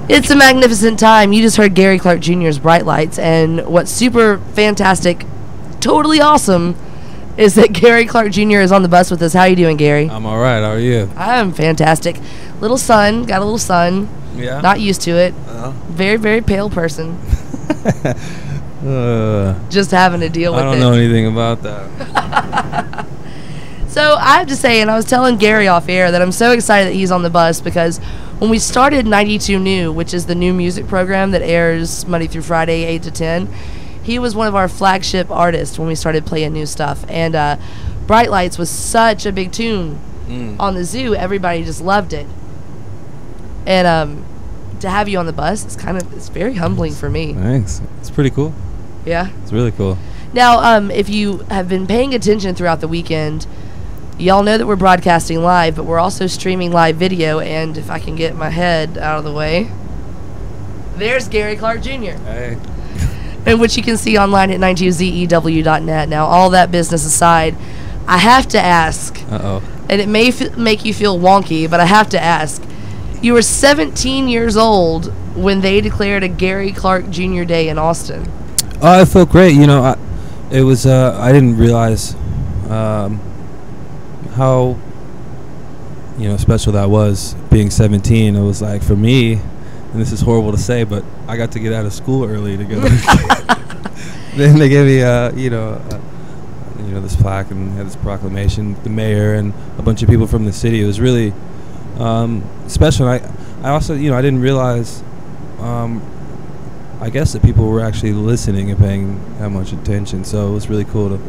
It's a magnificent time. You just heard Gary Clark Jr.'s Bright Lights, and what's super fantastic, totally awesome, is that Gary Clark Jr. is on the bus with us. How are you doing, Gary? I'm all right. How are you? I'm fantastic. Little sun, got a little sun. Yeah. Not used to it. Very, very pale person. Just having to deal with it. I don't know anything about that. So I have to say, and I was telling Gary off air, that I'm so excited that he's on the bus because when we started 92 New, which is the new music program that airs Monday through Friday, 8 to 10, he was one of our flagship artists when we started playing new stuff. And Bright Lights was such a big tune on the zoo. Everybody just loved it. And to have you on the bus, it's very humbling for me. Thanks. It's pretty cool. Yeah? It's really cool. Now, if you have been paying attention throughout the weekend, y'all know that we're broadcasting live, but we're also streaming live video, and if I can get my head out of the way, there's Gary Clark Jr. Hey. And which you can see online at 92zew.net. Now, all that business aside, I have to ask, and it may make you feel wonky, but I have to ask, you were 17 years old when they declared a Gary Clark Jr. Day in Austin. Oh, I felt great. You know, I didn't realize how special that was, being 17. It was like, for me, and this is horrible to say, but I got to get out of school early to go. Then they gave me this plaque and had this proclamation, the mayor and a bunch of people from the city. It was really special. And I also, I didn't realize I guess that people were actually listening and paying that much attention. So it was really cool to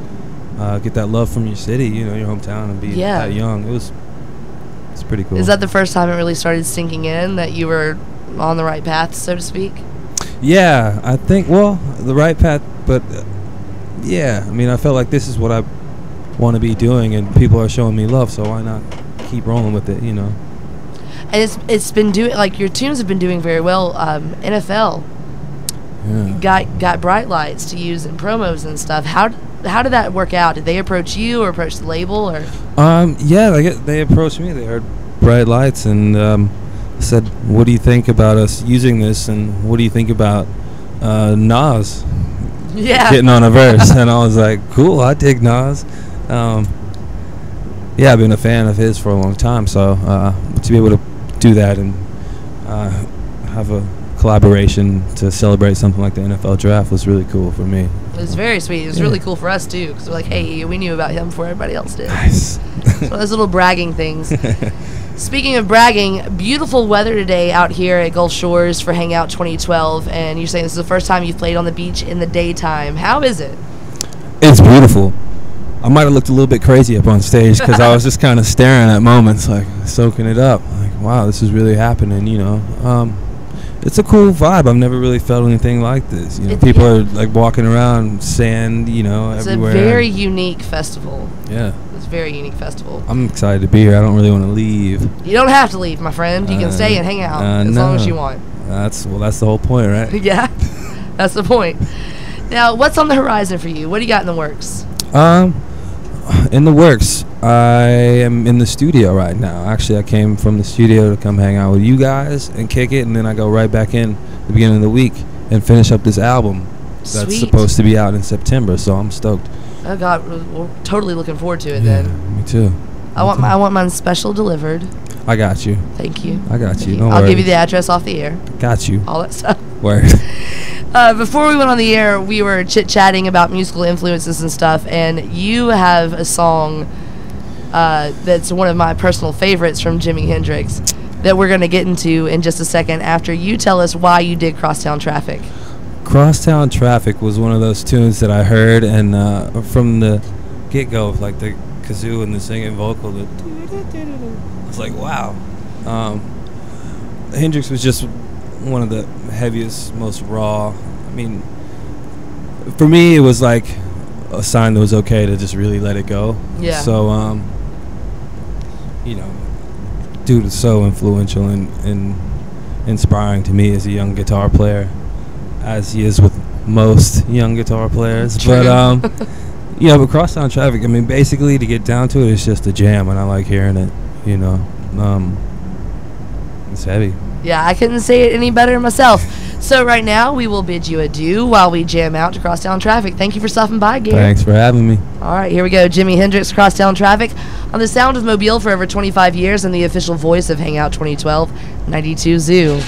get that love from your city, your hometown, and be that young. It's pretty cool. Is that the first time it really started sinking in that you were on the right path, so to speak? Yeah, I think, the right path, but yeah, I mean, I felt like this is what I want to be doing, and people are showing me love, so why not keep rolling with it, And it's been doing, like, your tunes have been doing very well. NFL got Bright Lights to use in promos and stuff. How did that work out? Did they approach you or approach the label, or? They approached me. They heard Bright Lights and said, "What do you think about us using this? And what do you think about Nas getting on a verse?" And I was like, "Cool, I dig Nas." I've been a fan of his for a long time, so to be able to do that and have a collaboration to celebrate something like the NFL draft was really cool for me. It was very sweet. It was really cool for us too, because we're like, hey, we knew about him before everybody else did. Nice. So those little bragging things. Speaking of bragging, beautiful weather today out here at Gulf Shores for Hangout 2012, and you're saying this is the first time you've played on the beach in the daytime. How is it? It's beautiful. I might have looked a little bit crazy up on stage because I was just kind of staring at moments, like soaking it up. Like, wow, this is really happening, It's a cool vibe. I've never really felt anything like this. People are like walking around, sand, everywhere. It's a very unique festival. Yeah. It's a very unique festival. I'm excited to be here. I don't really want to leave. You don't have to leave, my friend. You can stay and hang out as long as you want. That's the whole point, right? Yeah, that's the point. Now, what's on the horizon for you? What do you got in the works? In the works, I am in the studio right now. Actually, I came from the studio to come hang out with you guys and kick it, and then I go right back in the beginning of the week and finish up this album that's supposed to be out in September. So I'm stoked. Oh God, we're totally looking forward to it then. Me too. I want mine special delivered. I got you. Thank you. I got you. I'll give you the address off the air. Got you. All that stuff. Word. Before we went on the air, we were chit-chatting about musical influences and stuff, and you have a song that's one of my personal favorites from Jimi Hendrix that we're going to get into in just a second after you tell us why you did Crosstown Traffic. Crosstown Traffic was one of those tunes that I heard, and from the get-go, like the kazoo and the singing vocal, I was like, wow. Hendrix was just one of the heaviest, most raw. I mean, for me, it was like a sign that it was okay to just really let it go. Yeah. So, dude is so influential and inspiring to me as a young guitar player, as he is with most young guitar players. True. But Crosstown Traffic, I mean, basically, to get down to it, it's just a jam, and I like hearing it, It's heavy. Yeah, I couldn't say it any better myself. So right now, we will bid you adieu while we jam out to Crosstown Traffic. Thank you for stopping by, Gary. Thanks for having me. All right, here we go. Jimi Hendrix, Crosstown Traffic, on the sound of Mobile for over 25 years and the official voice of Hangout 2012, 92 Zoo.